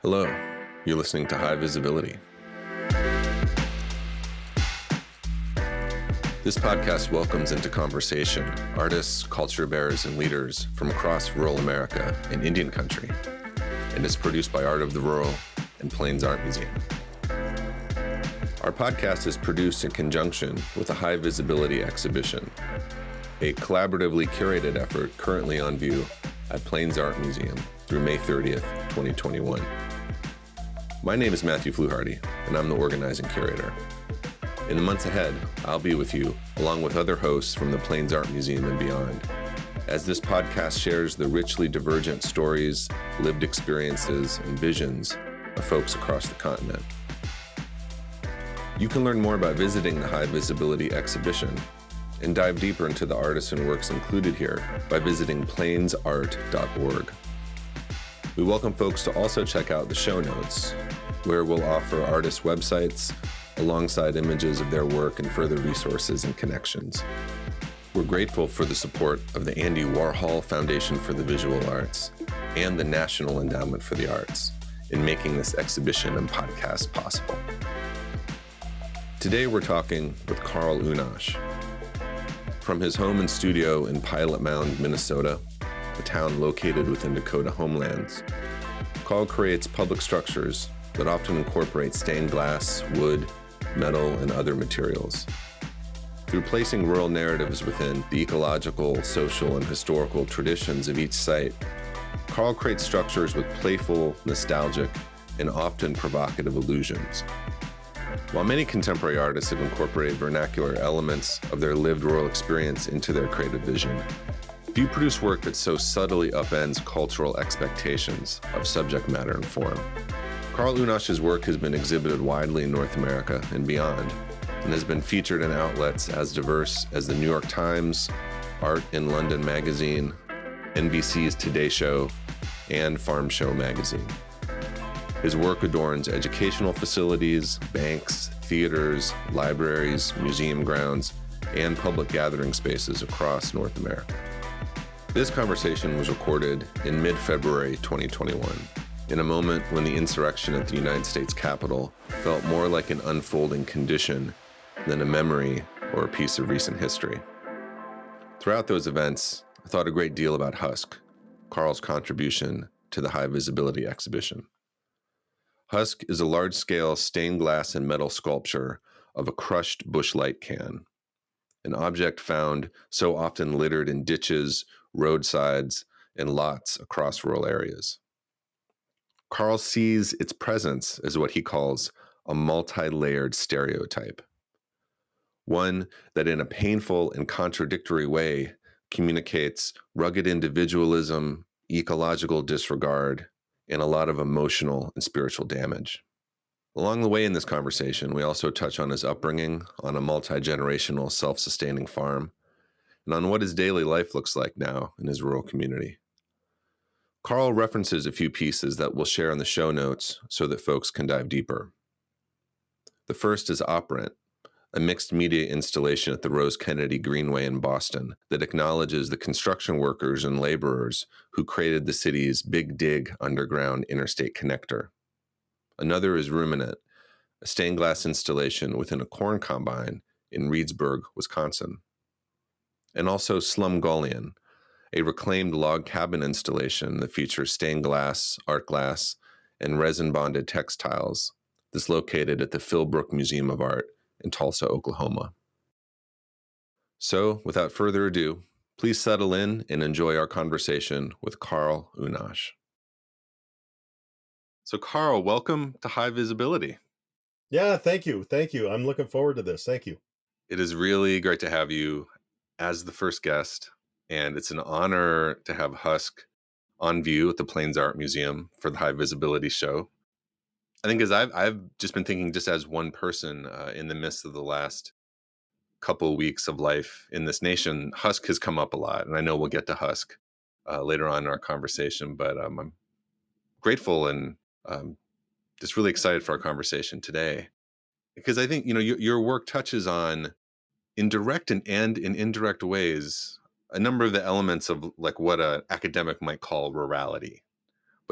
Hello, you're listening to High Visibility. This podcast welcomes into conversation artists, culture bearers, and leaders from across rural America and Indian country, and is produced by Art of the Rural and Plains Art Museum. Our podcast is produced in conjunction with a High Visibility exhibition, a collaboratively curated effort currently on view at Plains Art Museum through May 30th, 2021. My name is Matthew Fluharty, and I'm the organizing curator. In the months ahead, I'll be with you, along with other hosts from the Plains Art Museum and beyond, as this podcast shares the richly divergent stories, lived experiences, and visions of folks across the continent. You can learn more about visiting the High Visibility exhibition and dive deeper into the artists and works included here by visiting plainsart.org. We welcome folks to also check out the show notes, where we'll offer artists' websites alongside images of their work and further resources and connections. We're grateful for the support of the Andy Warhol Foundation for the Visual Arts and the National Endowment for the Arts in making this exhibition and podcast possible. Today we're talking with Karl Unnasch. From his home and studio in Pilot Mound, Minnesota, a town located within Dakota homelands, Karl creates public structures that often incorporate stained glass, wood, metal, and other materials. Through placing rural narratives within the ecological, social, and historical traditions of each site, Karl creates structures with playful, nostalgic, and often provocative allusions. While many contemporary artists have incorporated vernacular elements of their lived rural experience into their creative vision, few produce work that so subtly upends cultural expectations of subject matter and form. Karl Unnasch's work has been exhibited widely in North America and beyond, and has been featured in outlets as diverse as the New York Times, Art in London magazine, NBC's Today Show, and Farm Show magazine. His work adorns educational facilities, banks, theaters, libraries, museum grounds, and public gathering spaces across North America. This conversation was recorded in mid-February 2021, in a moment when the insurrection at the United States Capitol felt more like an unfolding condition than a memory or a piece of recent history. Throughout those events, I thought a great deal about Husk, Karl's contribution to the High Visibility exhibition. Husk is a large-scale stained glass and metal sculpture of a crushed Busch Light can, an object found so often littered in ditches, roadsides, and lots across rural areas. Karl sees its presence as what he calls a multi-layered stereotype, one that in a painful and contradictory way communicates rugged individualism, ecological disregard, and a lot of emotional and spiritual damage. Along the way in this conversation, we also touch on his upbringing on a multi-generational, self-sustaining farm, and on what his daily life looks like now in his rural community. Karl references a few pieces that we'll share in the show notes so that folks can dive deeper. The first is Operant, a mixed media installation at the Rose Kennedy Greenway in Boston that acknowledges the construction workers and laborers who created the city's Big Dig underground interstate connector. Another is Ruminant, a stained glass installation within a corn combine in Reedsburg, Wisconsin. And also Slumgullion, a reclaimed log cabin installation that features stained glass, art glass, and resin-bonded textiles that's located at the Philbrook Museum of Art in Tulsa, Oklahoma. So, without further ado, please settle in and enjoy our conversation with Karl Unnasch. So, Karl, welcome to High Visibility. Yeah, thank you. Thank you. I'm looking forward to this. Thank you. It is really great to have you as the first guest, and it's an honor to have Husk on view at the Plains Art Museum for the High Visibility show. I think as I've just been thinking just as one person in the midst of the last couple of weeks of life in this nation, Husk has come up a lot, and I know we'll get to Husk later on in our conversation, but I'm grateful and just really excited for our conversation today, because I think, your work touches on, in direct and in indirect ways, a number of the elements of like what an academic might call rurality,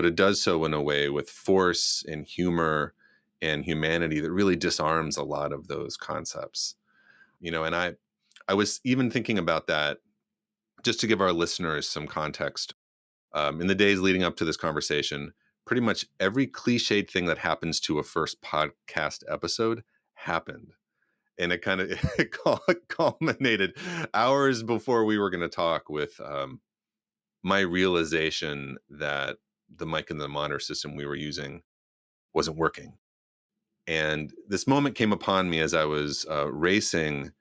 but it does so in a way with force and humor and humanity that really disarms a lot of those concepts. And I was even thinking about that just to give our listeners some context. In the days leading up to this conversation, pretty much every cliched thing that happens to a first podcast episode happened. And it kind of it culminated hours before we were going to talk with my realization that the mic in the monitor system we were using wasn't working. And this moment came upon me as I was racing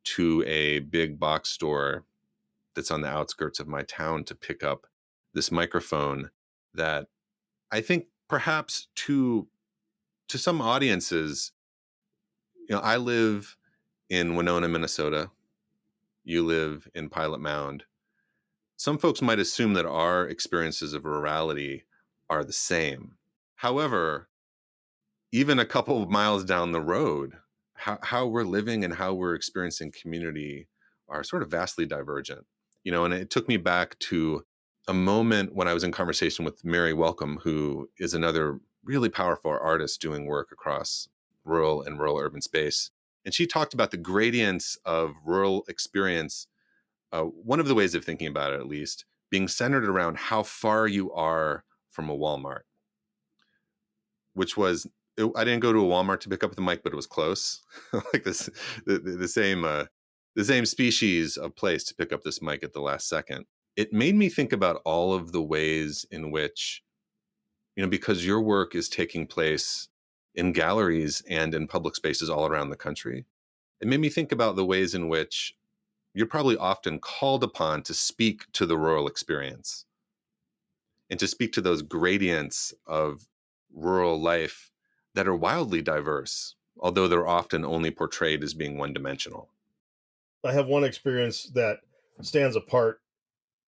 to a big box store that's on the outskirts of my town to pick up this microphone that I think perhaps to some audiences, I live in Winona, Minnesota. You live in Pilot Mound. Some folks might assume that our experiences of rurality are the same. However, even a couple of miles down the road, how we're living and how we're experiencing community are sort of vastly divergent. And it took me back to a moment when I was in conversation with Mary Welcome, who is another really powerful artist doing work across rural and rural urban space. And she talked about the gradients of rural experience. One of the ways of thinking about it, at least, being centered around how far you are from a Walmart, which was, I didn't go to a Walmart to pick up the mic, but it was close. Like this, the same species of place to pick up this mic at the last second. It made me think about all of the ways in which, because your work is taking place in galleries and in public spaces all around the country. It made me think about the ways in which you're probably often called upon to speak to the rural experience and to speak to those gradients of rural life that are wildly diverse, although they're often only portrayed as being one-dimensional. I have one experience that stands apart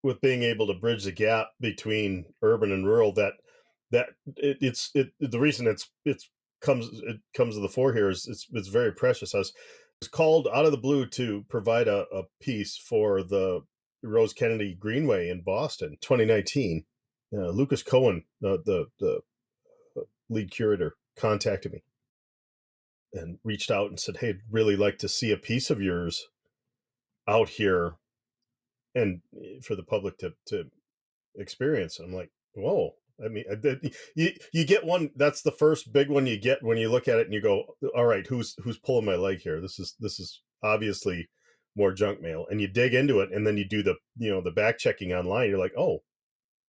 with being able to bridge the gap between urban and rural. The reason it comes to the fore here is it's very precious. I was called out of the blue to provide a piece for the Rose Kennedy Greenway in Boston, 2019. Lucas Cohen, the lead curator, contacted me and reached out and said, "Hey, I'd really like to see a piece of yours out here and for the public to experience." I'm like, whoa. I mean, you get one. That's the first big one you get when you look at it and you go, all right, who's pulling my leg here? This is obviously more junk mail. And you dig into it, and then you do the back checking online. You're like, oh,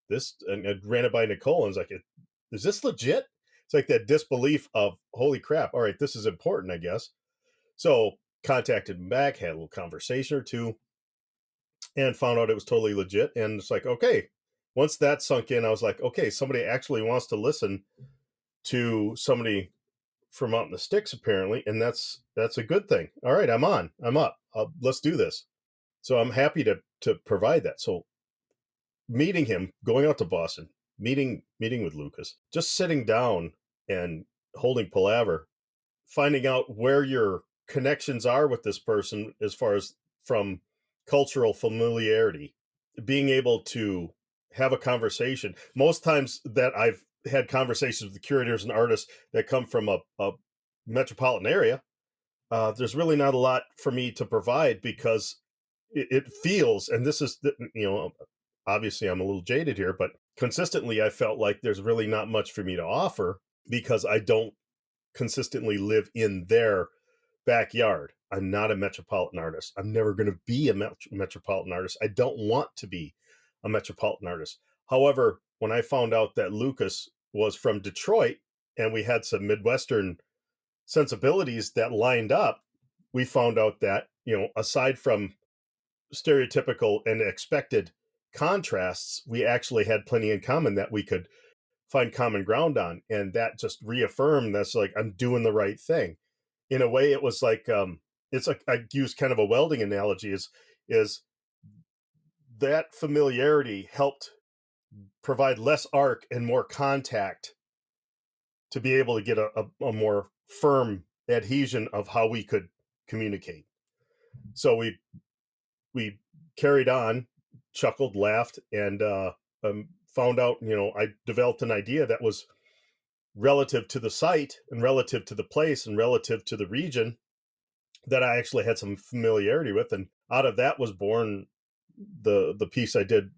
this. And I ran it by Nicole and was like, is this legit? It's like that disbelief of, holy crap, all right, this is important, I guess. So contacted him back, had a little conversation or two, and found out it was totally legit. And it's like, okay, once that sunk in, I was like, okay, somebody actually wants to listen to somebody from out in the sticks, apparently, and that's a good thing. All right, I'm up. Let's do this. So I'm happy to provide that. So meeting him, going out to Boston, meeting with Lucas, just sitting down and holding palaver, finding out where your connections are with this person as far as from cultural familiarity, being able to have a conversation. Most times that I've had conversations with the curators and artists that come from a metropolitan area, there's really not a lot for me to provide because it feels, and this is, obviously I'm a little jaded here, but consistently I felt like there's really not much for me to offer because I don't consistently live in their backyard. I'm not a metropolitan artist. I'm never going to be a metropolitan artist. I don't want to be a metropolitan artist. However, when I found out that Lucas was from Detroit and we had some Midwestern sensibilities that lined up, we found out that, aside from stereotypical and expected contrasts, we actually had plenty in common that we could find common ground on. And that just reaffirmed that's like, I'm doing the right thing. In a way, it was like, it's like, I use kind of a welding analogy is that familiarity helped provide less arc and more contact to be able to get a more firm adhesion of how we could communicate. So we carried on, chuckled, laughed, and found out, I developed an idea that was relative to the site and relative to the place and relative to the region that I actually had some familiarity with. And out of that was born the piece I did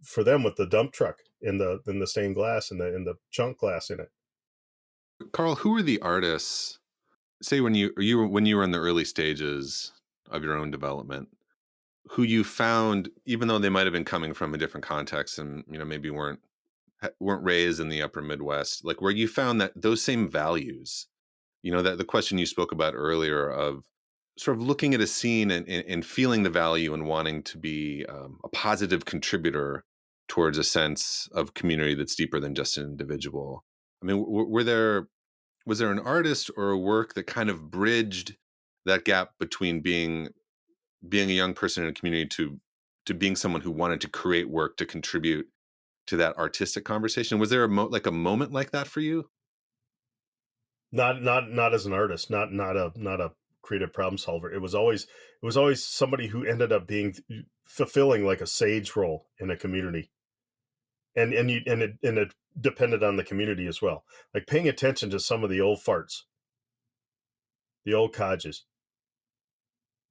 for them with the dump truck in the stained glass and the chunk glass in it. Carl, who are the artists? Say when you were in the early stages of your own development, who you found, even though they might have been coming from a different context and maybe weren't raised in the upper Midwest, like where you found that those same values, that the question you spoke about earlier of sort of looking at a scene and feeling the value and wanting to be a positive contributor towards a sense of community that's deeper than just an individual. I mean, was there an artist or a work that kind of bridged that gap between being a young person in a community to being someone who wanted to create work to contribute to that artistic conversation? Was there like a moment like that for you? Not as an artist, not a creative problem solver. It was always somebody who ended up being fulfilling like a sage role in a community. And it depended on the community as well. Like paying attention to some of the old farts, the old codges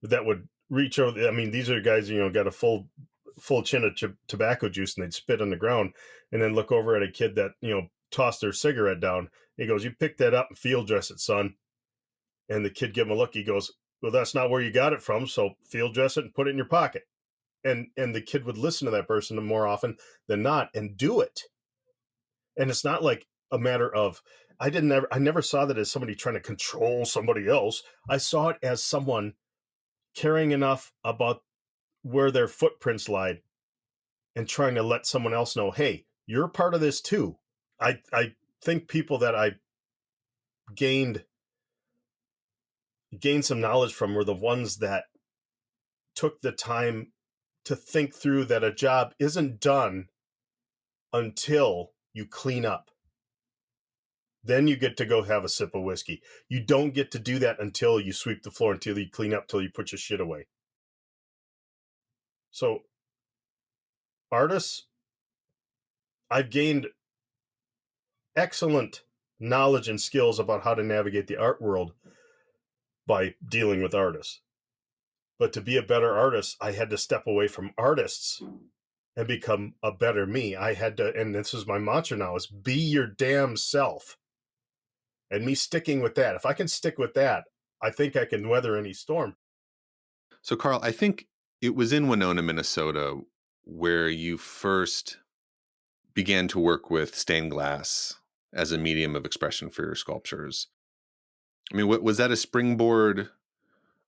that would reach over. I mean, these are guys, got a full chin of tobacco juice, and they'd spit on the ground and then look over at a kid that, tossed their cigarette down. He goes, "You pick that up and field dress it, son." And the kid give him a look. He goes, "Well, that's not where you got it from. So field dress it and put it in your pocket." And the kid would listen to that person more often than not and do it. And it's not like a matter of I never saw that as somebody trying to control somebody else. I saw it as someone caring enough about where their footprints lied and trying to let someone else know, hey, you're part of this too. I think people that I gained gained some knowledge from were the ones that took the time to think through that a job isn't done until you clean up. Then you get to go have a sip of whiskey. You don't get to do that until you sweep the floor, until you clean up, till you put your shit away. So artists, I've gained excellent knowledge and skills about how to navigate the art world by dealing with artists. But to be a better artist, I had to step away from artists and become a better me. I had to, and this is my mantra now, is be your damn self. And me sticking with that. If I can stick with that, I think I can weather any storm. So, Carl, I think it was in Winona, Minnesota, where you first began to work with stained glass as a medium of expression for your sculptures. I mean, was that a springboard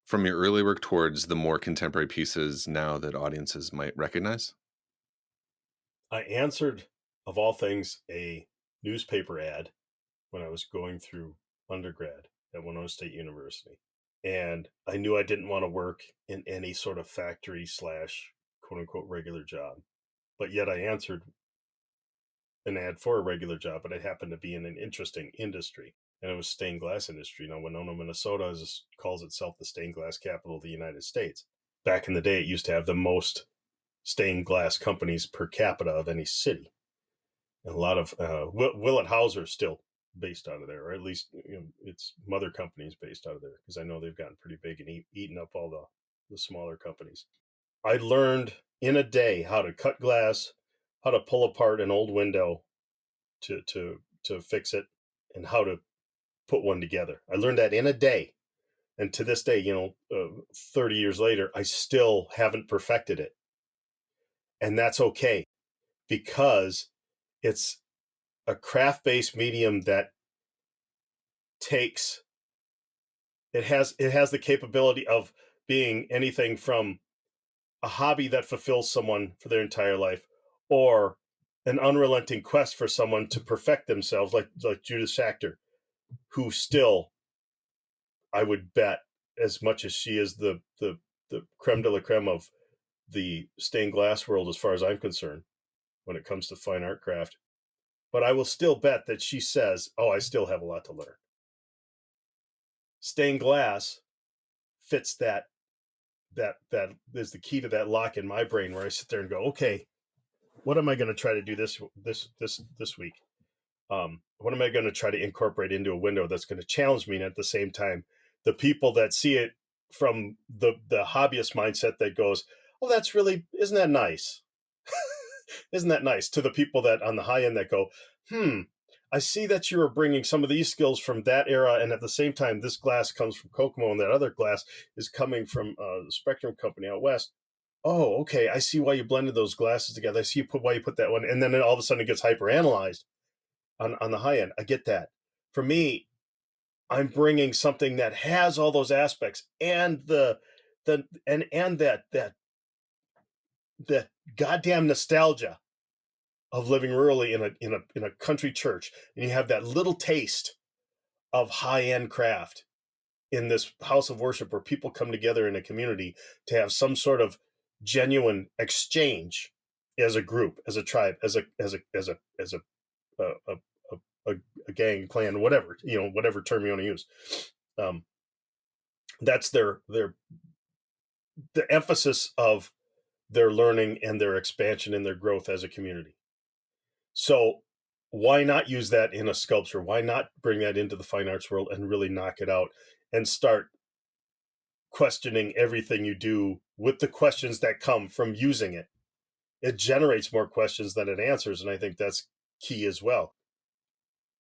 from your early work towards the more contemporary pieces now that audiences might recognize? I answered, of all things, a newspaper ad when I was going through undergrad at Winona State University. And I knew I didn't want to work in any sort of factory slash quote unquote regular job. But yet I answered an ad for a regular job, but it happened to be in an interesting industry. And it was stained glass industry. Winona, Minnesota calls itself the stained glass capital of the United States. Back in the day, it used to have the most stained glass companies per capita of any city. And a lot of Willett Hauser still based out of there, or at least its mother company is based out of there, because I know they've gotten pretty big and eaten up all the smaller companies. I learned in a day how to cut glass, how to pull apart an old window to fix it, and how to put one together. I learned that in a day. And to this day, 30 years later, I still haven't perfected it. And that's okay, because it's a craft-based medium that has the capability of being anything from a hobby that fulfills someone for their entire life, or an unrelenting quest for someone to perfect themselves, like Judith Schachter, who still, I would bet, as much as she is the creme de la creme of the stained glass world, as far as I'm concerned, when it comes to fine art craft. But I will still bet that she says, "Oh, I still have a lot to learn." Stained glass fits that is the key to that lock in my brain, where I sit there and go, okay, what am I going to try to do this week? What am I going to try to incorporate into a window that's going to challenge me? And at the same time, the people that see it from the hobbyist mindset that goes, oh, that's really, isn't that nice? Isn't that nice? To the people that on the high end that go, I see that you are bringing some of these skills from that era, and at the same time, this glass comes from Kokomo, and that other glass is coming from the Spectrum Company out west. Oh, okay. I see why you blended those glasses together. I see why you put that one, and then all of a sudden it gets hyper analyzed on the high end. I get that. For me, I'm bringing something that has all those aspects and that goddamn nostalgia of living rurally in a country church, and you have that little taste of high end craft in this house of worship where people come together in a community to have some sort of genuine exchange as a group, as a tribe, as a gang, clan, whatever, whatever term you want to use. That's the emphasis of their learning and their expansion and their growth as a community. So why not use that in a sculpture? Why not bring that into the fine arts world and really knock it out and start questioning everything you do with the questions that come from using it? It generates more questions than it answers, and I think that's key as well.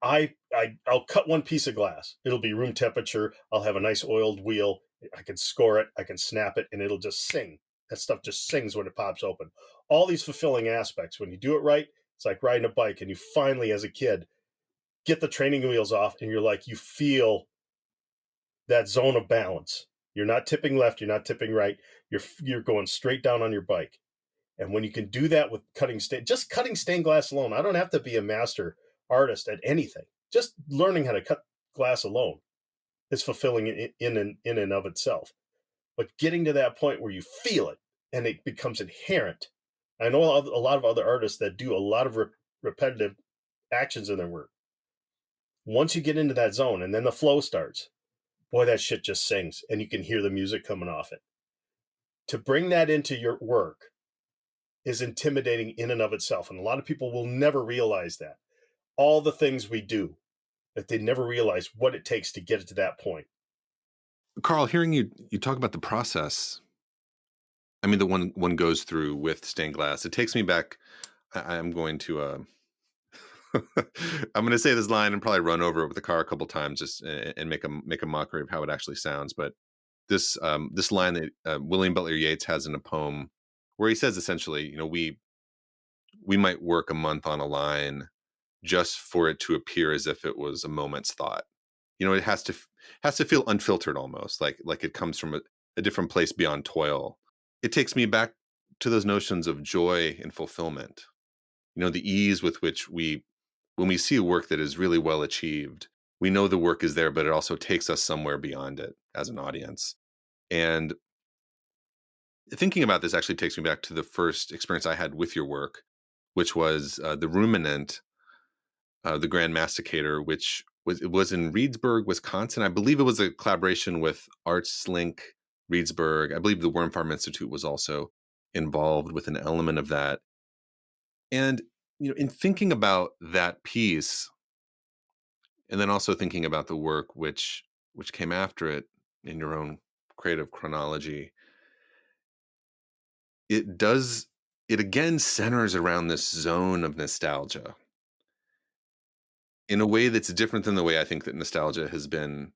I'll cut one piece of glass. It'll be room temperature. I'll have a nice oiled wheel. I can score it. I can snap it, and it'll just sing. That stuff just sings when it pops open. All these fulfilling aspects. When you do it right, it's like riding a bike, and you finally, as a kid, get the training wheels off, and you're like, you feel that zone of balance. You're not tipping left. You're not tipping right. You're going straight down on your bike. And when you can do that with just cutting stained glass alone, I don't have to be a master artist at anything. Just learning how to cut glass alone is fulfilling in and of itself. But getting to that point where you feel it and it becomes inherent. I know a lot of other artists that do a lot of repetitive actions in their work. Once you get into that zone and then the flow starts, boy, that shit just sings and you can hear the music coming off it. To bring that into your work is intimidating in and of itself. And a lot of people will never realize that. All the things we do, that they never realize what it takes to get it to that point. Karl, hearing you talk about the process, I mean, the one goes through with stained glass, it takes me back. I'm going to I'm going to say this line and probably run over it with the car a couple times just and make a mockery of how it actually sounds. But this line that William Butler Yeats has in a poem where he says essentially, we might work a month on a line just for it to appear as if it was a moment's thought. It has to feel unfiltered almost, like it comes from a different place beyond toil. It takes me back to those notions of joy and fulfillment. The ease with which when we see a work that is really well achieved, we know the work is there, but it also takes us somewhere beyond it as an audience. And thinking about this actually takes me back to the first experience I had with your work, which was the Ruminant, the Grand Masticator, which was in Reedsburg, Wisconsin. I believe it was a collaboration with ArtsLink Reedsburg. I believe the Worm Farm Institute was also involved with an element of that. And in thinking about that piece, and then also thinking about the work which came after it in your own creative chronology, it again centers around this zone of nostalgia in a way that's different than the way I think that nostalgia has been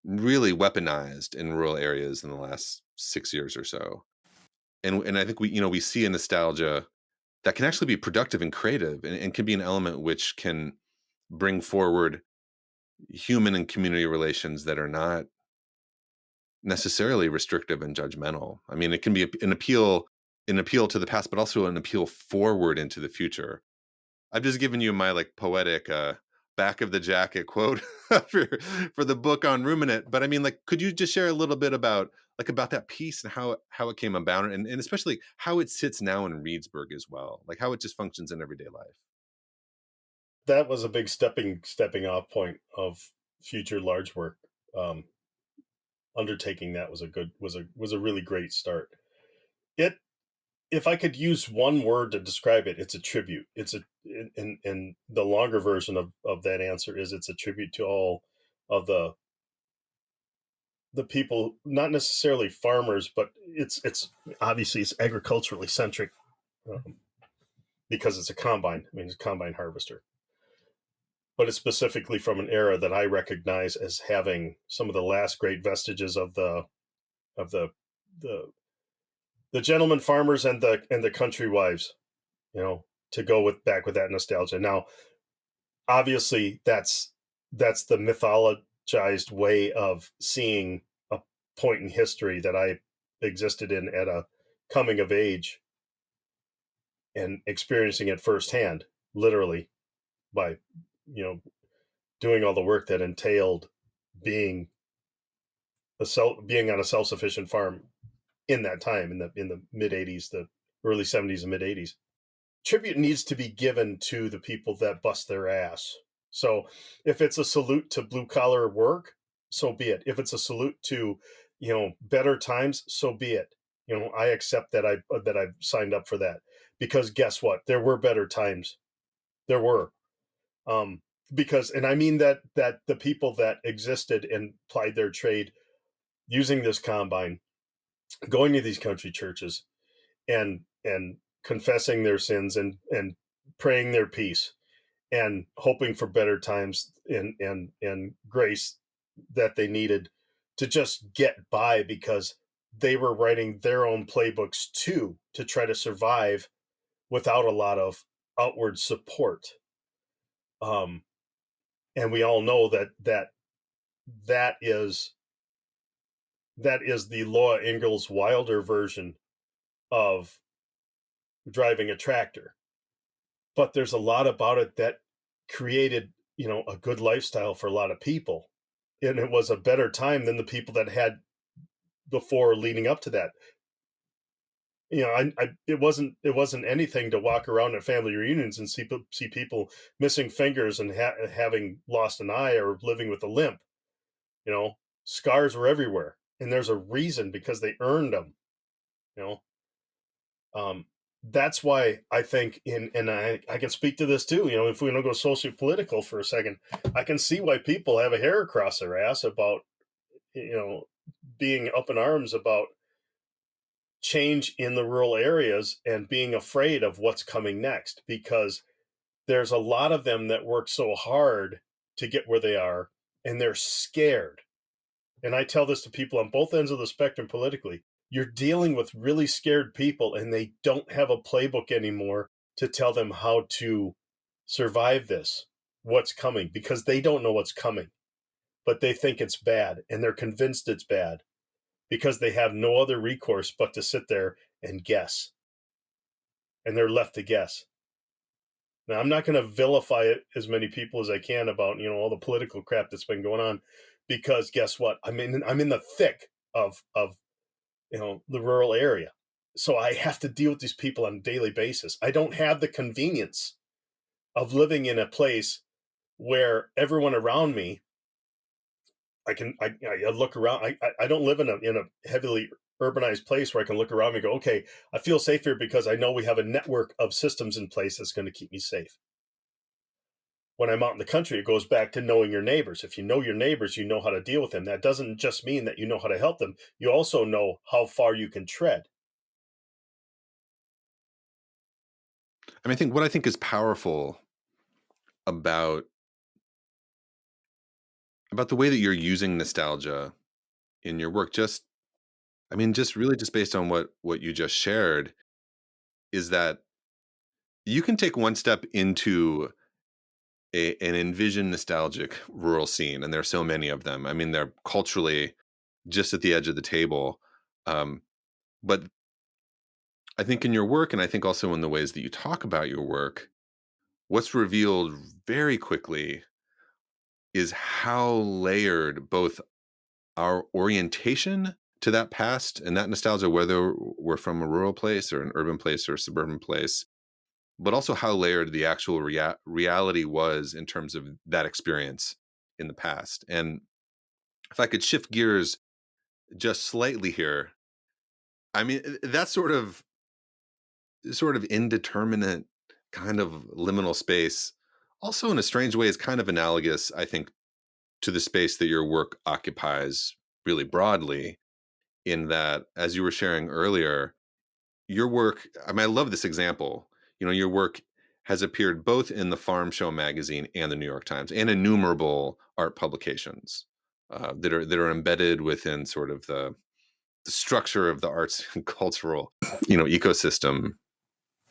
really weaponized in rural areas in the last 6 years or so. And I think we see a nostalgia that can actually be productive and creative and can be an element which can bring forward human and community relations that are not necessarily restrictive and judgmental. I mean, it can be an appeal to the past, but also an appeal forward into the future. I've just given you my poetic back of the jacket quote for the book on Ruminant. But I mean, could you just share a little bit about that piece and how it came about, and especially how it sits now in Reedsburg as well, how it just functions in everyday life? That was a big stepping off point of future large work. Undertaking that was a really great start. It if I could use one word to describe it, it's a tribute. It's a and the longer version of that answer is it's a tribute to all of the people, not necessarily farmers, but it's obviously it's agriculturally centric, um, because it's a combine. I mean, it's a combine harvester, but it's specifically from an era that I recognize as having some of the last great vestiges of the the gentleman farmers and the country wives, you know, to go with back with that nostalgia. Now, obviously, that's the mythologized way of seeing a point in history that I existed in at a coming of age and experiencing it firsthand, literally by, you know, doing all the work that entailed being being on a self-sufficient farm in that time in the mid 80s, the early 70s and mid 80s. Tribute needs to be given to the people that bust their ass. So if it's a salute to blue collar work, so be it. If it's a salute to, you know, better times, so be it. You know, I accept that I've signed up for that, because guess what? There were better times. There were. Um, because, and I mean that the people that existed and plied their trade using this combine, going to these country churches, and confessing their sins and praying their peace and hoping for better times and grace that they needed to just get by, because they were writing their own playbooks too to try to survive without a lot of outward support. um and we all know that is that is the Law Ingalls Wilder version of driving a tractor, but there's a lot about it that created, you know, a good lifestyle for a lot of people, and it was a better time than the people that had before leading up to that. You know, it wasn't anything to walk around at family reunions and see people missing fingers and having lost an eye or living with a limp. You know, scars were everywhere, and there's a reason, because they earned them. You know, um, that's why I think and I can speak to this too. You know, if we don't go socio-political for a second, I can see why people have a hair across their ass about, you know, being up in arms about change in the rural areas and being afraid of what's coming next, because there's a lot of them that work so hard to get where they are, and they're scared. And I tell this to people on both ends of the spectrum politically. You're dealing with really scared people, and they don't have a playbook anymore to tell them how to survive this, what's coming, because they don't know what's coming, but they think it's bad and they're convinced it's bad because they have no other recourse but to sit there and guess. And they're left to guess. Now, I'm not going to vilify it as many people as I can about, you know, all the political crap that's been going on, because guess what? I'm in the thick of you know, the rural area. So I have to deal with these people on a daily basis. I don't have the convenience of living in a place where everyone around me, I look around. I don't live in a heavily urbanized place where I can look around and go, okay, I feel safe here because I know we have a network of systems in place that's going to keep me safe. When I'm out in the country, it goes back to knowing your neighbors. If you know your neighbors, you know how to deal with them. That doesn't just mean that you know how to help them. You also know how far you can tread. I mean, I think what I think is powerful about the way that you're using nostalgia in your work, just I mean, just really just based on what you just shared, is that you can take one step into an envisioned nostalgic rural scene, and there are so many of them. I mean, they're culturally just at the edge of the table. Um, but I think in your work, and I think also in the ways that you talk about your work, what's revealed very quickly is how layered both our orientation to that past and that nostalgia, whether we're from a rural place or an urban place or a suburban place, but also how layered the actual reality was in terms of that experience in the past. And if I could shift gears just slightly here, I mean, that's sort of sort of indeterminate kind of liminal space, also in a strange way, is kind of analogous, I think, to the space that your work occupies really broadly, in that, as you were sharing earlier, your work, I mean, I love this example. Your work has appeared both in the Farm Show magazine and the New York Times and innumerable art publications that are embedded within sort of the structure of the arts and cultural, ecosystem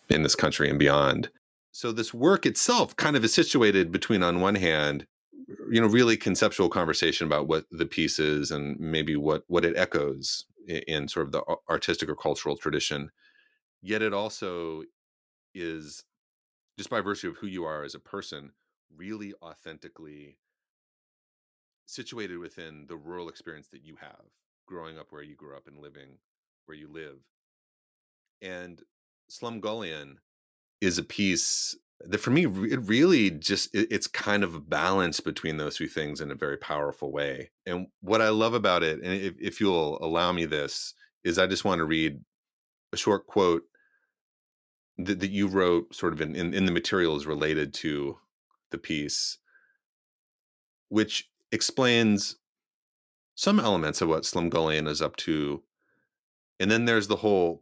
in this country and beyond. So this work itself kind of is situated between, on one hand, really conceptual conversation about what the piece is and maybe what it echoes in sort of the artistic or cultural tradition. Yet it also is, just by virtue of who you are as a person, really authentically situated within the rural experience that you have, growing up where you grew up and living where you live. And Slumgullion is a piece that, for me, it really just it's kind of a balance between those two things in a very powerful way. And what I love about it, and if you'll allow me this, is I just want to read a short quote that you wrote sort of in the materials related to the piece, which explains some elements of what Slumgullion is up to. And then there's the whole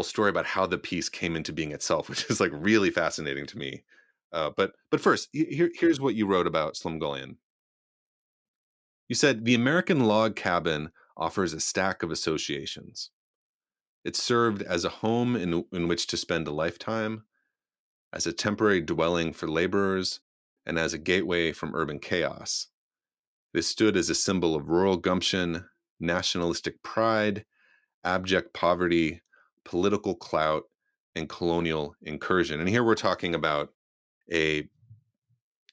story about how the piece came into being itself, which is like really fascinating to me. But first, here's what you wrote about Slumgullion. You said the American log cabin offers a stack of associations. It served as a home in which to spend a lifetime, as a temporary dwelling for laborers, and as a gateway from urban chaos. This stood as a symbol of rural gumption, nationalistic pride, abject poverty, political clout, and colonial incursion. And here we're talking about a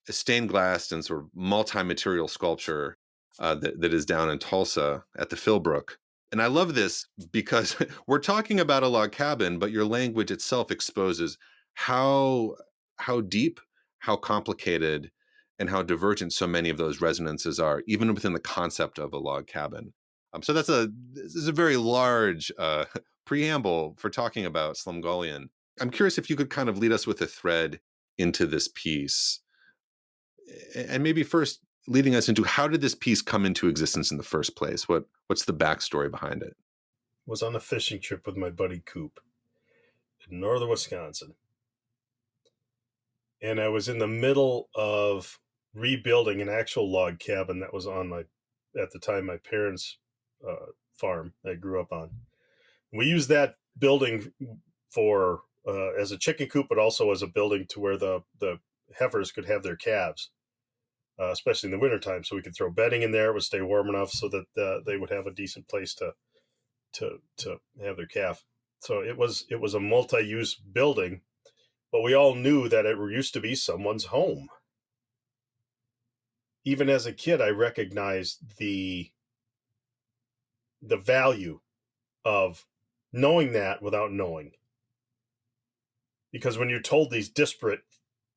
stained glass and sort of multi-material sculpture that is down in Tulsa at the Philbrook. And I love this because we're talking about a log cabin, but your language itself exposes how deep, how complicated, and how divergent so many of those resonances are, even within the concept of a log cabin. So this is a very large preamble for talking about Slumgullion. I'm curious if you could kind of lead us with a thread into this piece, and maybe first leading us into, how did this piece come into existence in the first place? What's the backstory behind it? Was on a fishing trip with my buddy Coop in northern Wisconsin. And I was in the middle of rebuilding an actual log cabin that was on at the time, my parents' farm I grew up on. We used that building for as a chicken coop, but also as a building to where the heifers could have their calves, especially in the wintertime. So we could throw bedding in there; it would stay warm enough so that they would have a decent place to have their calf. So it was a multi-use building, but we all knew that it used to be someone's home. Even as a kid, I recognized the value of knowing that without knowing. Because when you're told these disparate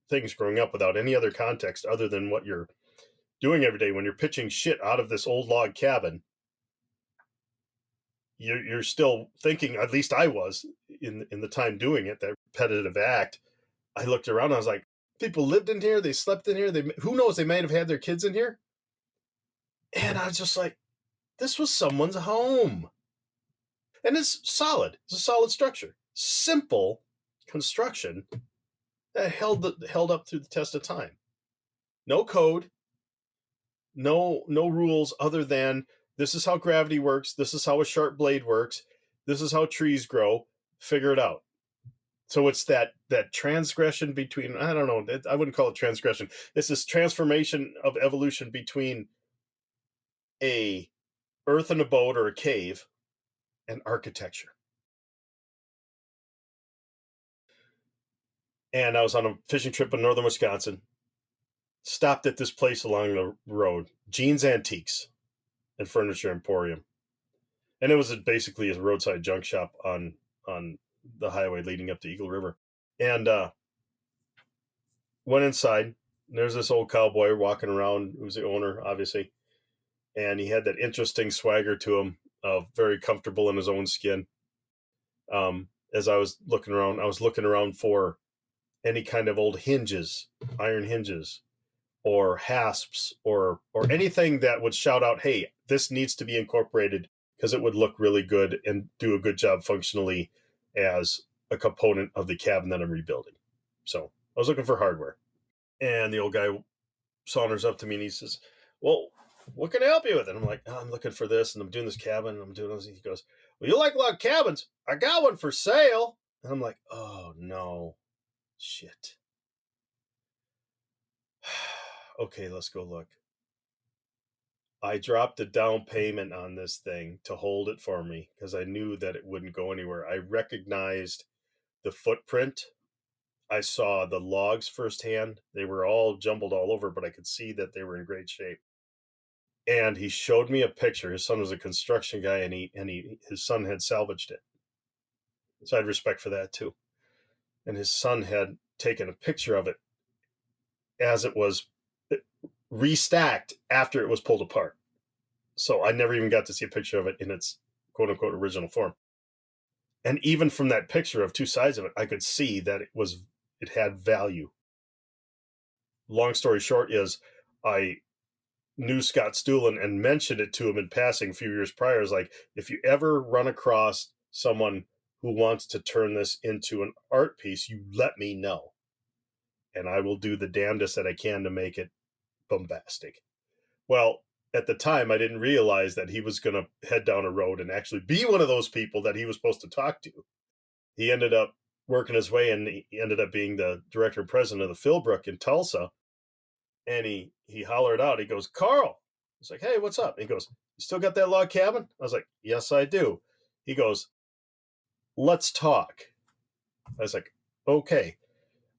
things growing up without any other context other than what you're doing every day, when you're pitching shit out of this old log cabin, you're still thinking, at least I was in the time doing it, that repetitive act. I looked around, I was like, people lived in here, they slept in here, who knows, they might have had their kids in here. And I was just like, this was someone's home. And it's solid. It's a solid structure. Simple construction that held up through the test of time. No code, no rules other than, this is how gravity works, this is how a sharp blade works, this is how trees grow, figure it out. So it's that transgression between, I don't know, I wouldn't call it transgression. It's this transformation of evolution between a earthen abode or a cave and architecture. And I was on a fishing trip in northern Wisconsin, stopped at this place along the road, Gene's Antiques and Furniture Emporium. And it was basically a roadside junk shop on the highway leading up to Eagle River. And went inside. There's this old cowboy walking around, who's the owner, obviously. And he had that interesting swagger to him, of very comfortable in his own skin. as I was looking around for any kind of old hinges, iron hinges, or hasps, or anything that would shout out, "Hey, this needs to be incorporated because it would look really good and do a good job functionally as a component of the cabin that I'm rebuilding." So I was looking for hardware, and the old guy saunters up to me and he says, "Well, what can I help you with?" And I'm like, "Oh, I'm looking for this, and I'm doing this cabin, and I'm doing this." He goes, "Well, you like a lot of cabins? I got one for sale." And I'm like, "Oh no, shit." Okay, let's go look. I dropped a down payment on this thing to hold it for me because I knew that it wouldn't go anywhere. I recognized the footprint. I saw the logs firsthand. They were all jumbled all over, but I could see that they were in great shape. And he showed me a picture. His son was a construction guy, and his son had salvaged it. So I had respect for that too. And his son had taken a picture of it as it was restacked after it was pulled apart. So I never even got to see a picture of it in its quote unquote original form. And even from that picture of two sides of it, I could see that it had value. Long story short is I knew Scott Stuhlin and mentioned it to him in passing a few years prior. Is like, if you ever run across someone who wants to turn this into an art piece, you let me know. And I will do the damnedest that I can to make it bombastic. Well, at the time, I didn't realize that he was going to head down a road and actually be one of those people that he was supposed to talk to. He ended up working his way, and he ended up being the director and president of the Philbrook in Tulsa. And he hollered out, he goes, "Karl." I was like, "Hey, what's up?" He goes, "You still got that log cabin?" I was like, "Yes, I do." He goes, "Let's talk." I was like, "Okay."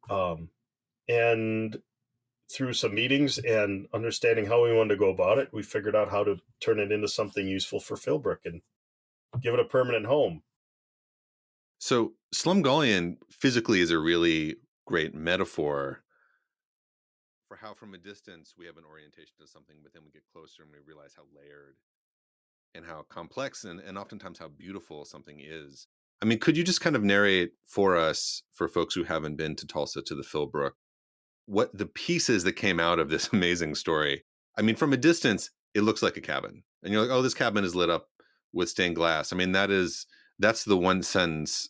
Um, and through some meetings and understanding how we wanted to go about it, we figured out how to turn it into something useful for Philbrook and give it a permanent home. So Slumgullion physically is a really great metaphor for how from a distance we have an orientation to something, but then we get closer and we realize how layered and how complex and oftentimes how beautiful something is. I mean, could you just kind of narrate for us, for folks who haven't been to Tulsa, to the Philbrook, what the pieces that came out of this amazing story? I mean, from a distance, it looks like a cabin. And you're like, oh, this cabin is lit up with stained glass. I mean, that's the one sense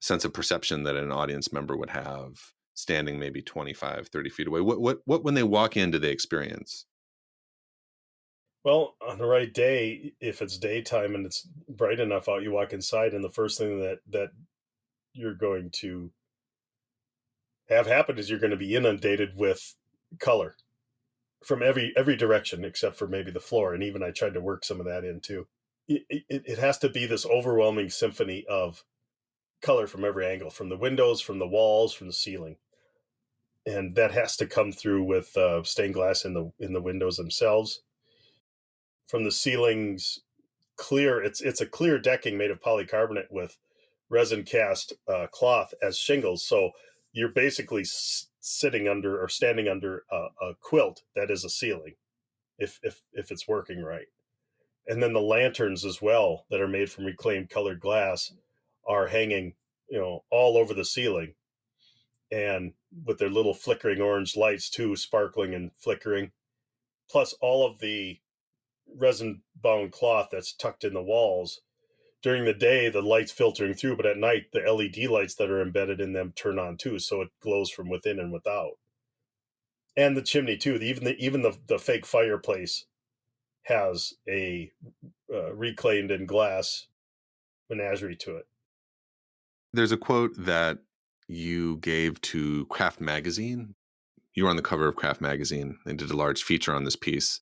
of perception that an audience member would have standing maybe 25, 30 feet away. What when they walk in do they experience? Well, on the right day, if it's daytime and it's bright enough out, you walk inside, and the first thing that you're going to have happen is you're going to be inundated with color from every direction except for maybe the floor. And even I tried to work some of that in too. It has to be this overwhelming symphony of color from every angle, from the windows, from the walls, from the ceiling, and that has to come through with stained glass in the windows themselves. From the ceilings, clear. It's a clear decking made of polycarbonate with resin cast cloth as shingles. So you're basically sitting under or standing under a quilt that is a ceiling, if it's working right. And then the lanterns as well that are made from reclaimed colored glass are hanging, all over the ceiling, and with their little flickering orange lights too, sparkling and flickering. Plus all of the resin bound cloth that's tucked in the walls. During the day, the light's filtering through, but at night, the LED lights that are embedded in them turn on too, so it glows from within and without. And the chimney too. Even the fake fireplace has a reclaimed in glass menagerie to it. There's a quote that you gave to Craft Magazine. You were on the cover of Craft Magazine. They did a large feature on this piece.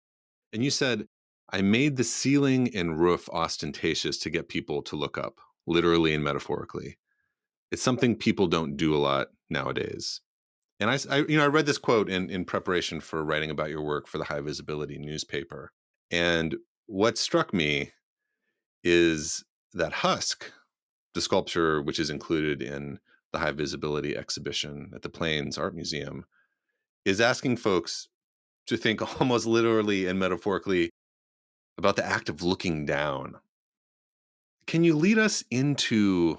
And you said, I made the ceiling and roof ostentatious to get people to look up, literally and metaphorically. It's something people don't do a lot nowadays. And I read this quote in preparation for writing about your work for the High Visibility newspaper. And what struck me is that Husk, the sculpture which is included in the High Visibility exhibition at the Plains Art Museum, is asking folks to think almost literally and metaphorically about the act of looking down. Can you lead us into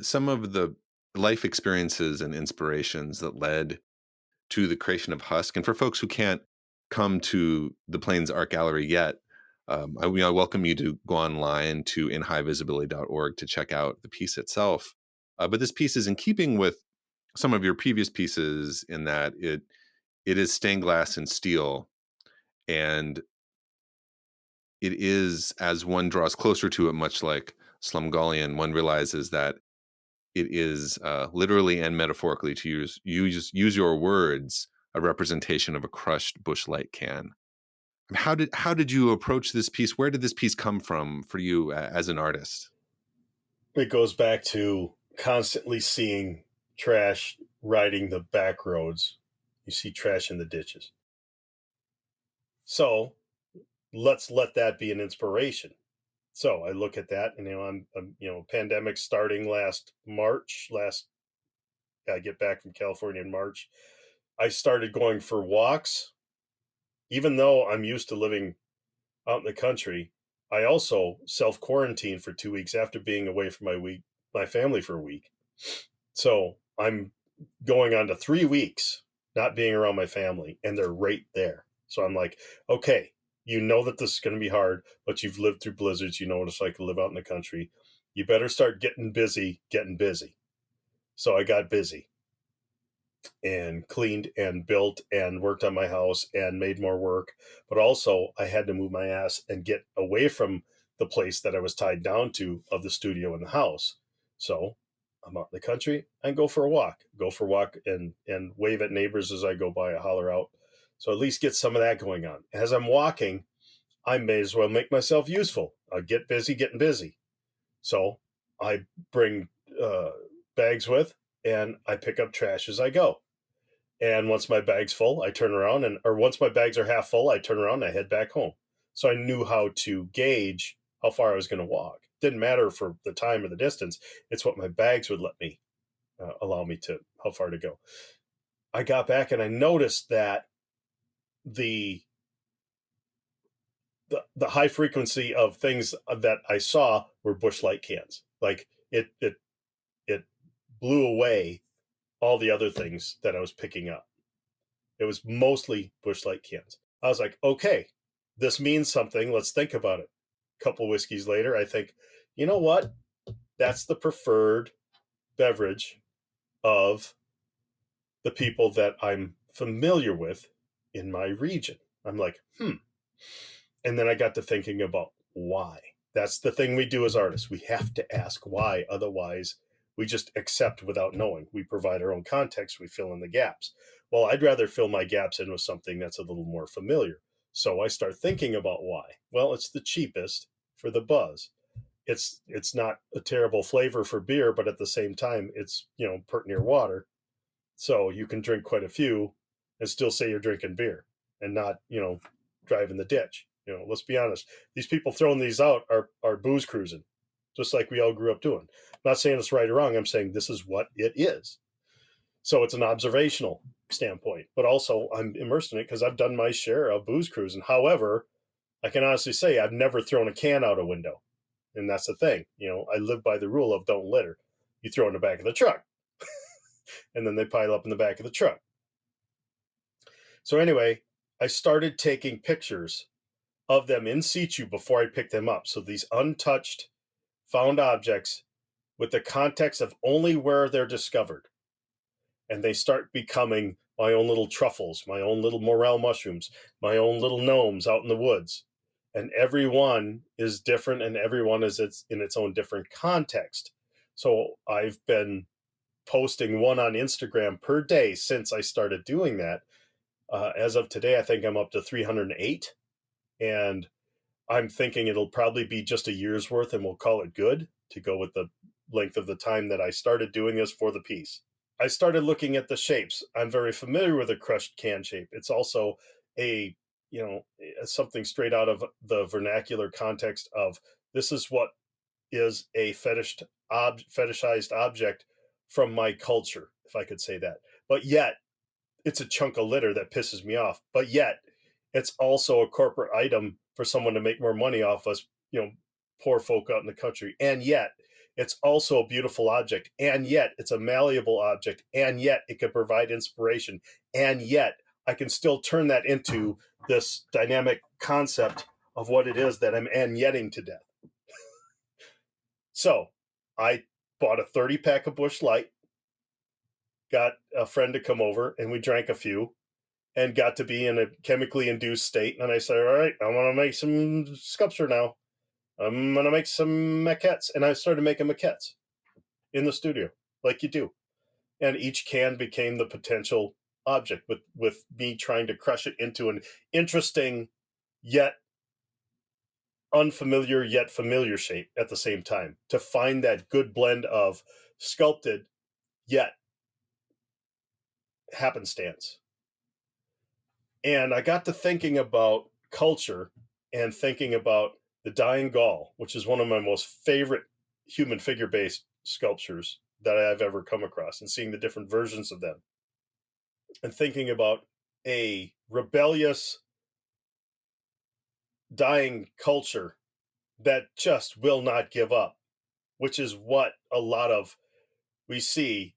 some of the life experiences and inspirations that led to the creation of Husk. And for folks who can't come to the Plains Art Gallery yet, I welcome you to go online to inhighvisibility.org to check out the piece itself. But this piece is in keeping with some of your previous pieces in that it is stained glass and steel, and it is, as one draws closer to it, much like Slumgullion, one realizes that it is literally and metaphorically, to use your words, a representation of a crushed Busch Light can. How did you approach this piece? Where did this piece come from for you as an artist? It goes back to constantly seeing trash riding the back roads. You see trash in the ditches. So let's let that be an inspiration. So I look at that, and I'm pandemic starting last March. I get back from California in March. I started going for walks, even though I'm used to living out in the country. I also self-quarantined for 2 weeks after being away from my family for a week. So I'm going on to 3 weeks not being around my family, and they're right there. So I'm like, okay, you know that this is going to be hard, but you've lived through blizzards. You know what it's like to live out in the country. You better start getting busy. So I got busy and cleaned and built and worked on my house and made more work. But also I had to move my ass and get away from the place that I was tied down to of the studio and the house. So I'm out in the country and go for a walk, and wave at neighbors as I go by, I holler out. So at least get some of that going on. As I'm walking, I may as well make myself useful. I'll get busy getting busy. So I bring bags with, and I pick up trash as I go. And once my bag's full, I turn around, or once my bags are half full, I turn around and I head back home. So I knew how to gauge how far I was going to walk. Didn't matter for the time or the distance. It's what my bags would let me allow me to, how far to go. I got back and I noticed that the high frequency of things that I saw were Busch Light cans. Like it blew away all the other things that I was picking up. It was mostly Busch Light cans. I was like, okay, this means something. Let's think about it. A couple whiskeys later, I think, you know what? That's the preferred beverage of the people that I'm familiar with in my region. I'm like, And then I got to thinking about why. That's the thing we do as artists. We have to ask why. Otherwise, we just accept without knowing. We provide our own context. We fill in the gaps. Well, I'd rather fill my gaps in with something that's a little more familiar. So I start thinking about why. Well, it's the cheapest for the buzz. It's not a terrible flavor for beer, but at the same time, it's, pert near water. So you can drink quite a few and still say you're drinking beer and not, drive in the ditch. Let's be honest. These people throwing these out are booze cruising, just like we all grew up doing. I'm not saying it's right or wrong. I'm saying this is what it is. So it's an observational standpoint, but also I'm immersed in it because I've done my share of booze cruising. However, I can honestly say I've never thrown a can out a window. And that's the thing. I live by the rule of don't litter. You throw in the back of the truck and then they pile up in the back of the truck. So anyway, I started taking pictures of them in situ before I picked them up. So these untouched found objects with the context of only where they're discovered. And they start becoming my own little truffles, my own little morel mushrooms, my own little gnomes out in the woods. And every one is different, and everyone is in its own different context. So I've been posting one on Instagram per day since I started doing that. As of today, I think I'm up to 308. And I'm thinking it'll probably be just a year's worth, and we'll call it good to go with the length of the time that I started doing this for the piece. I started looking at the shapes. I'm very familiar with a crushed can shape. It's also something straight out of the vernacular context of this is what is a fetishized object from my culture, if I could say that. But yet, it's a chunk of litter that pisses me off. But yet, it's also a corporate item for someone to make more money off us, poor folk out in the country. And yet, it's also a beautiful object, and yet it's a malleable object, and yet it can provide inspiration, and yet I can still turn that into this dynamic concept of what it is that I'm and-yetting to death. So I bought a 30 pack of Busch Light, got a friend to come over, and we drank a few and got to be in a chemically induced state. And I said, all right, I want to make some sculpture now. I'm going to make some maquettes. And I started making maquettes in the studio, like you do. And each can became the potential object with me trying to crush it into an interesting yet unfamiliar yet familiar shape at the same time, to find that good blend of sculpted yet happenstance. And I got to thinking about culture and thinking about the dying Gaul, which is one of my most favorite human figure based sculptures that I've ever come across, and seeing the different versions of them, and thinking about a rebellious dying culture that just will not give up, which is what a lot of we see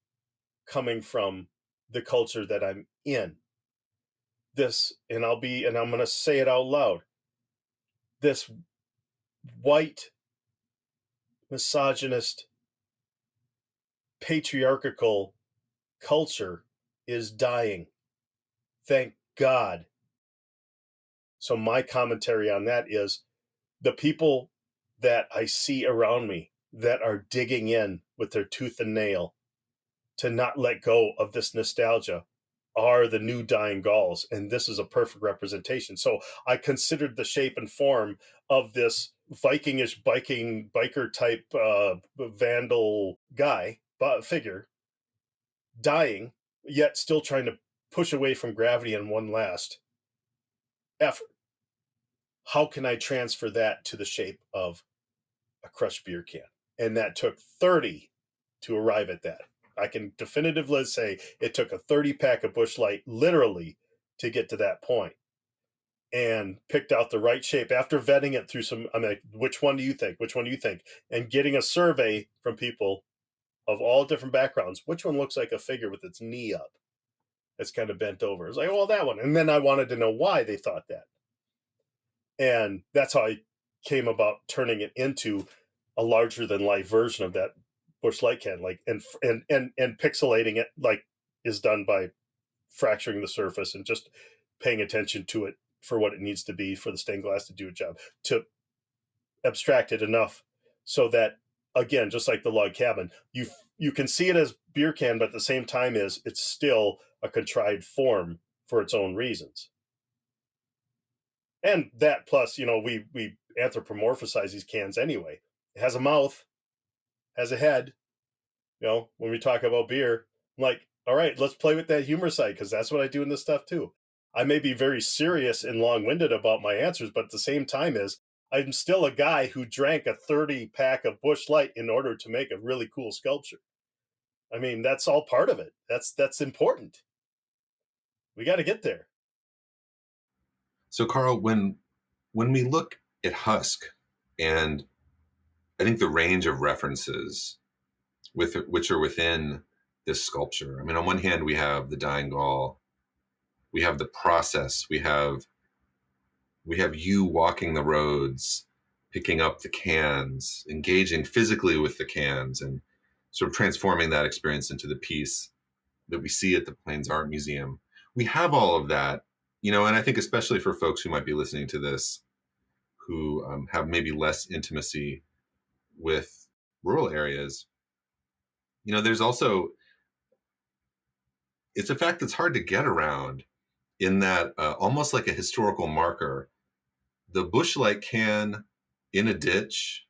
coming from the culture that I'm in. This, and I'm going to say it out loud, this white, misogynist, patriarchal culture is dying. Thank God. So my commentary on that is the people that I see around me that are digging in with their tooth and nail to not let go of this nostalgia are the new dying Gauls. And this is a perfect representation. So I considered the shape and form of this Vikingish biker type vandal guy figure dying, yet still trying to push away from gravity in one last effort. How can I transfer that to the shape of a crushed beer can? And that took 30 to arrive at that. I can definitively say it took a 30 pack of Busch Light literally to get to that point, and picked out the right shape after vetting it through some. I'm like, which one do you think? Which one do you think? And getting a survey from people of all different backgrounds. Which one looks like a figure with its knee up? It's kind of bent over. It's like, well, that one. And then I wanted to know why they thought that. And that's how I came about turning it into a larger than life version of that Busch Light can, like, and pixelating it like is done by fracturing the surface and just paying attention to it for what it needs to be for the stained glass to do a job, to abstract it enough so that, again, just like the log cabin, you can see it as beer can, but at the same time is it's still a contrived form for its own reasons. And that plus, we anthropomorphize these cans anyway. It has a mouth, has a head. When we talk about beer, I'm like, all right, let's play with that humor side, because that's what I do in this stuff too. I may be very serious and long-winded about my answers, but at the same time I'm still a guy who drank a 30 pack of Busch Light in order to make a really cool sculpture. I mean, that's all part of it. That's important. We got to get there. So, Karl, when we look at Husk, and I think the range of references which are within this sculpture. I mean, on one hand, we have the dying Gaul, we have the process, we have you walking the roads, picking up the cans, engaging physically with the cans, and sort of transforming that experience into the piece that we see at the Plains Art Museum. We have all of that, and I think especially for folks who might be listening to this, who have maybe less intimacy with rural areas, there's also, it's a fact that's hard to get around, in that almost like a historical marker, the Busch Light can in a ditch,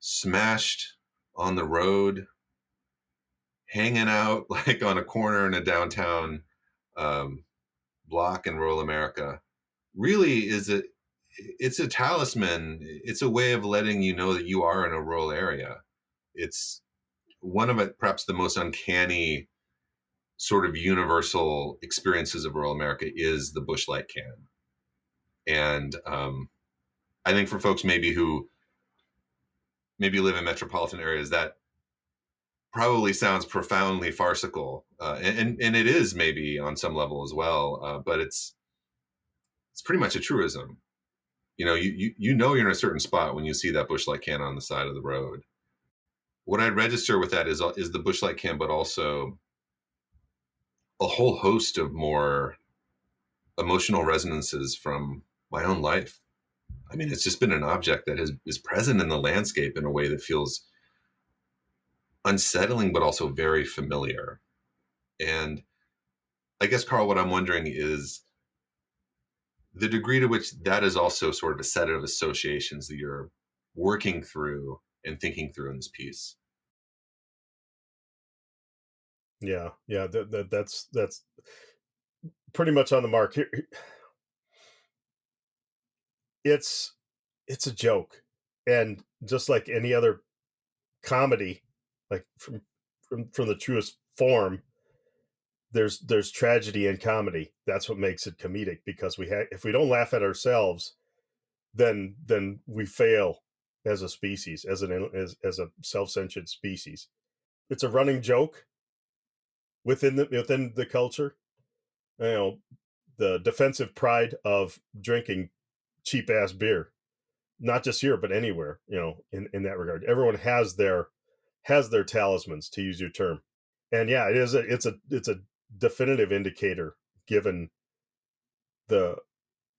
smashed on the road, hanging out like on a corner in a downtown block in rural America, really it's a talisman. It's a way of letting you know that you are in a rural area. It's one of it, perhaps the most uncanny sort of universal experiences of rural America is the Busch Light can. And I think for folks maybe who maybe live in metropolitan areas, that probably sounds profoundly farcical, and it is maybe on some level as well. But it's pretty much a truism. You know you're in a certain spot when you see that Busch Light can on the side of the road. What I'd register with that is the Busch Light can, but also a whole host of more emotional resonances from my own life. I mean, it's just been an object that is present in the landscape in a way that feels unsettling, but also very familiar. And I guess, Carl, what I'm wondering is the degree to which that is also sort of a set of associations that you're working through and thinking through in this piece. Yeah, yeah, that's pretty much on the mark. It's it's a joke, and just like any other comedy, like from the truest form, there's tragedy in comedy. That's what makes it comedic, because if we don't laugh at ourselves, then we fail as a species, as a self-sentient species. It's a running joke within the culture. You know, the defensive pride of drinking cheap ass beer, not just here but anywhere. In that regard, everyone has their talismans, to use your term. And yeah, it's a definitive indicator, given the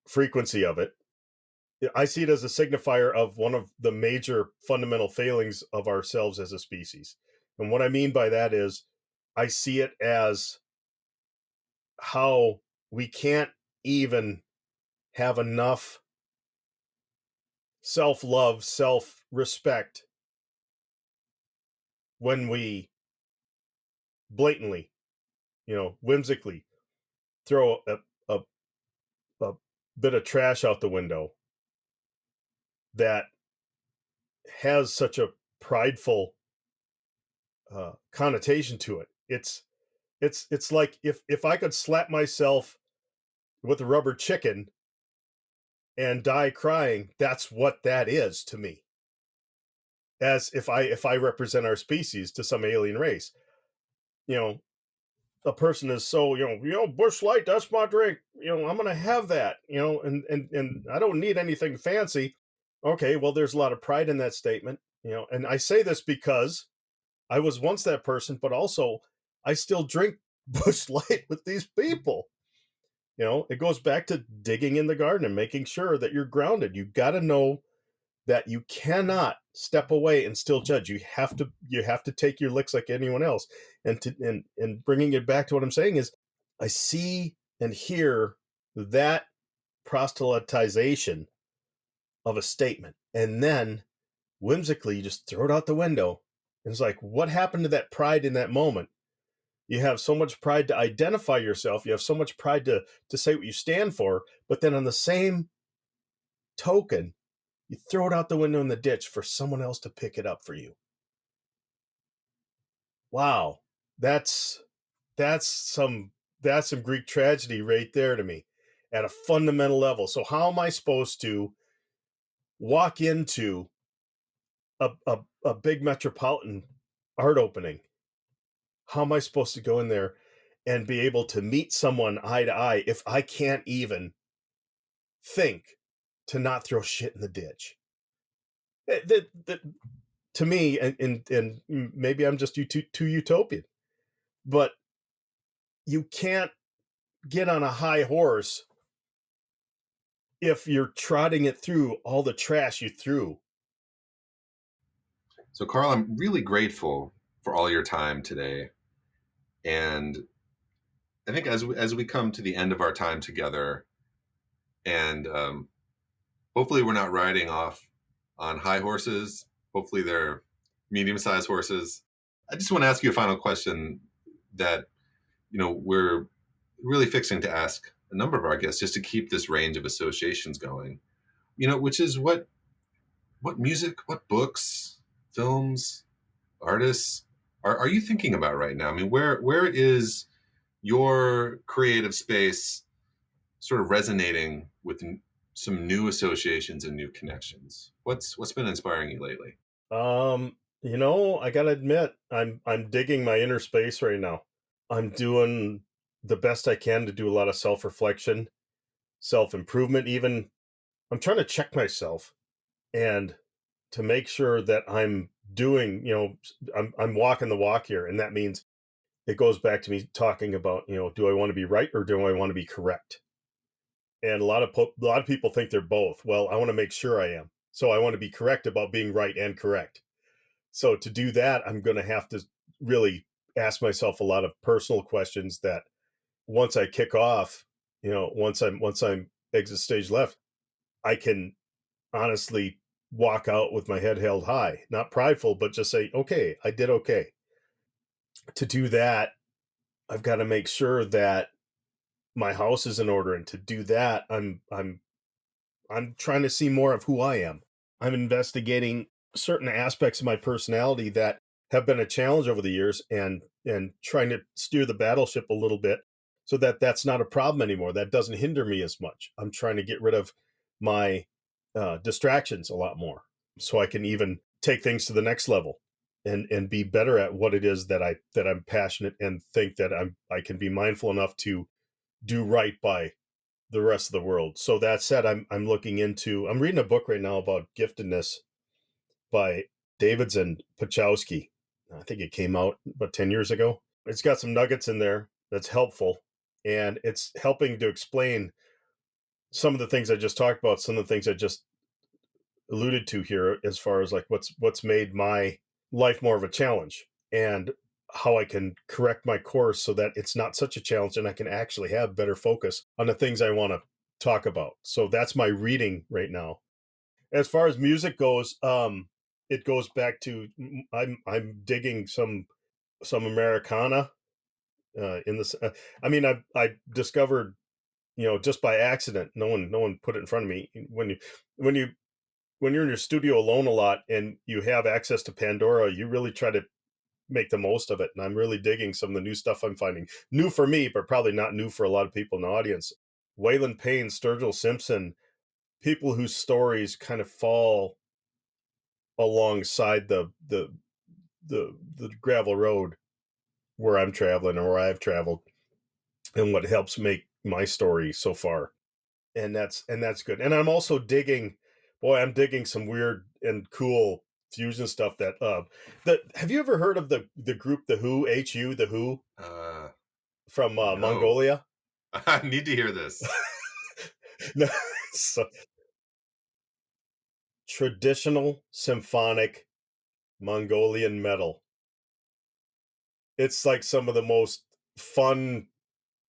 frequency of it. I see it as a signifier of one of the major fundamental failings of ourselves as a species. And what I mean by that is, I see it as how we can't even have enough self love, self respect, when we blatantly, whimsically throw a, a bit of trash out the window that has such a prideful connotation to it. It's like, if I could slap myself with a rubber chicken and die crying, that's what that is to me. As if I represent our species to some alien race, you know, a person is so, Busch Light, that's my drink. I'm gonna have that. And I don't need anything fancy. Okay, well, there's a lot of pride in that statement. And I say this because I was once that person, but also I still drink Busch Light with these people. It goes back to digging in the garden and making sure that you're grounded. You got to know that you cannot step away and still judge. You have to take your licks like anyone else. And bringing it back to what I'm saying is, I see and hear that proselytization of a statement, and then whimsically you just throw it out the window. And it's like, what happened to that pride in that moment? You have so much pride to identify yourself. You have so much pride to say what you stand for. But then on the same token, you throw it out the window in the ditch for someone else to pick it up for you. Wow. That's that's some that's some Greek tragedy right there to me, at a fundamental level. So how am I supposed to walk into a big metropolitan art opening? How am I supposed to go in there and be able to meet someone eye to eye if I can't even think to not throw shit in the ditch? That to me, and maybe I'm just too utopian, but you can't get on a high horse if you're trotting it through all the trash you threw. So, Carl, I'm really grateful for all your time today. And I think as we come to the end of our time together, and hopefully we're not riding off on high horses, hopefully they're medium-sized horses. I just want to ask you a final question that we're really fixing to ask a number of our guests, just to keep this range of associations going. Which is what music, what books, films, artists are you thinking about right now? I mean, where is your creative space sort of resonating with some new associations and new connections? What's been inspiring you lately? I gotta admit, I'm digging my inner space right now. I'm doing the best I can to do a lot of self-reflection, self-improvement even. I'm trying to check myself and to make sure that I'm doing, I'm walking the walk here, and that means it goes back to me talking about, do I want to be right or do I want to be correct? And a lot of people think they're both. Well, I want to make sure I am. So I want to be correct about being right and correct. So to do that, I'm going to have to really ask myself a lot of personal questions that once I kick off, once I'm exit stage left, I can honestly walk out with my head held high, not prideful, but just say, okay, I did okay. To do that, I've got to make sure that my house is in order. And to do that, I'm trying to see more of who I am. I'm investigating certain aspects of my personality that have been a challenge over the years, and trying to steer the battleship a little bit so that that's not a problem anymore. That doesn't hinder me as much. I'm trying to get rid of my distractions a lot more so I can even take things to the next level and be better at what it is that I'm passionate and think that I can be mindful enough to do right by the rest of the world. So that said, I'm reading a book right now about giftedness by Davids and Pachowski. I think it came out about 10 years ago. It's got some nuggets in there that's helpful, and it's helping to explain some of the things I just talked about, some of the things I just alluded to here, as far as like what's made my life more of a challenge, and how I can correct my course so that it's not such a challenge and I can actually have better focus on the things I want to talk about. So that's my reading right now. As far as music goes, it goes back to I'm digging some Americana in this. I mean, I discovered, just by accident. No one put it in front of me. When you when you're in your studio alone a lot and you have access to Pandora, you really try to make the most of it. And I'm really digging some of the new stuff I'm finding. New for me, but probably not new for a lot of people in the audience. Waylon Payne, Sturgill Simpson, people whose stories kind of fall alongside the gravel road where I'm traveling or where I've traveled, and what helps make my story so far. And that's good. And I'm digging some weird and cool fusion stuff have you ever heard of the group The Who, the Who, from No. Mongolia? I need to hear this. No, so, traditional symphonic Mongolian metal. It's like some of the most fun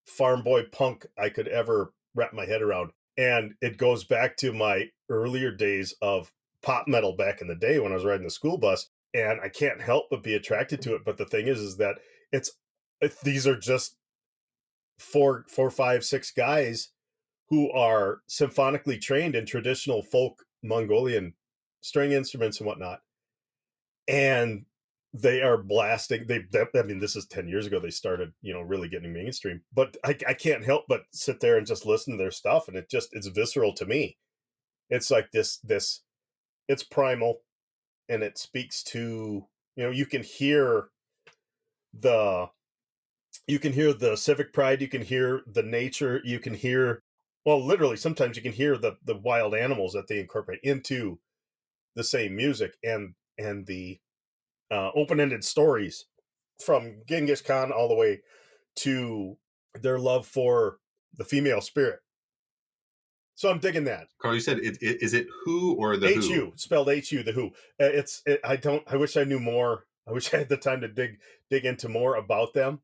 farm boy punk I could ever wrap my head around. And it goes back to my earlier days of pop metal back in the day when I was riding the school bus. And I can't help but be attracted to it. But the thing is that it's these are just four, five, six guys who are symphonically trained in traditional folk Mongolian string instruments and whatnot. And they are blasting. I mean, this is 10 years ago they started, really getting mainstream. But I can't help but sit there and just listen to their stuff, and it's visceral to me. It's like this it's primal, and it speaks to, the you can hear the civic pride, you can hear the nature, you can hear, well, literally sometimes you can hear the wild animals that they incorporate into the same music, and the open-ended stories from Genghis Khan all the way to their love for the female spirit. So I'm digging that. Carl, you said is it Who or the Who? HU, spelled HU, the Who. I wish I knew more. I wish I had the time to dig into more about them,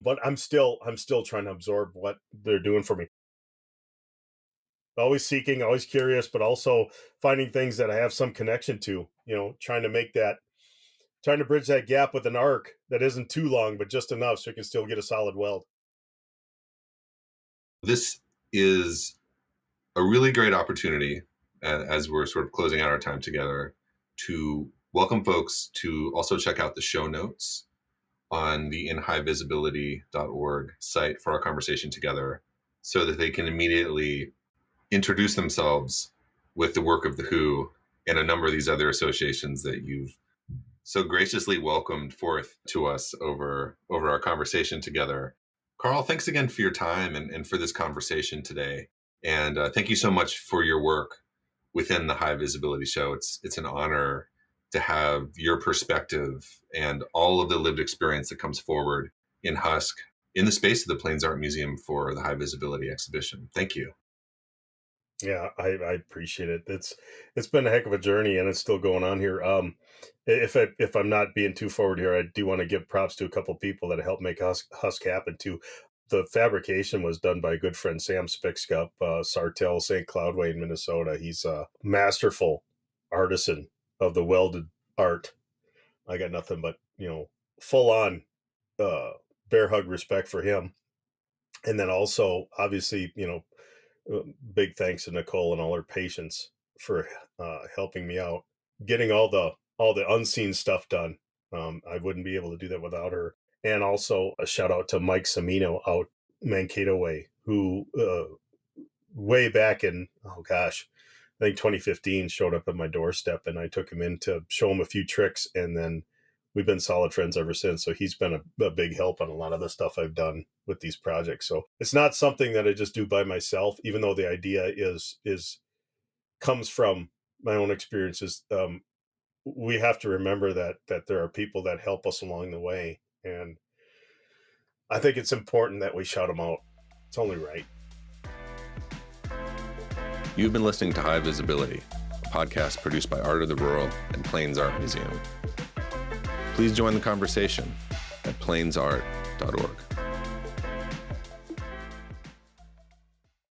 but I'm still trying to absorb what they're doing for me. Always seeking, always curious, but also finding things that I have some connection to, trying to bridge that gap with an arc that isn't too long, but just enough so you can still get a solid weld. This is a really great opportunity, as we're sort of closing out our time together, to welcome folks to also check out the show notes on the inhighvisibility.org site for our conversation together, so that they can immediately introduce themselves with the work of the Who and a number of these other associations that you've so graciously welcomed forth to us over our conversation together. Karl, thanks again for your time and for this conversation today. And thank you so much for your work within the High Visibility Show. It's an honor to have your perspective and all of the lived experience that comes forward in Husk in the space of the Plains Art Museum for the High Visibility exhibition. Thank you. Yeah, I appreciate it. It's been a heck of a journey, and it's still going on here. If I'm not being too forward here, I do want to give props to a couple people that helped make Husk happen too. The fabrication was done by a good friend Sam Spickscup, Sartell, St. Cloudway in Minnesota. He's a masterful artisan of the welded art. I got nothing but full on uh, bear hug respect for him. And then also, obviously, big thanks to Nicole and all her patients for helping me out, getting all the unseen stuff done. I wouldn't be able to do that without her. And also a shout out to Mike Semino out Mankato Way, who way back in I think 2015 showed up at my doorstep, and I took him in to show him a few tricks, and then we've been solid friends ever since. So he's been a big help on a lot of the stuff I've done with these projects. So it's not something that I just do by myself, even though the idea comes from my own experiences. We have to remember that there are people that help us along the way, and I think it's important that we shout them out. It's only right. You've been listening to High Visibility, a podcast produced by Art of the Rural and Plains Art Museum. Please join the conversation at plainsart.org.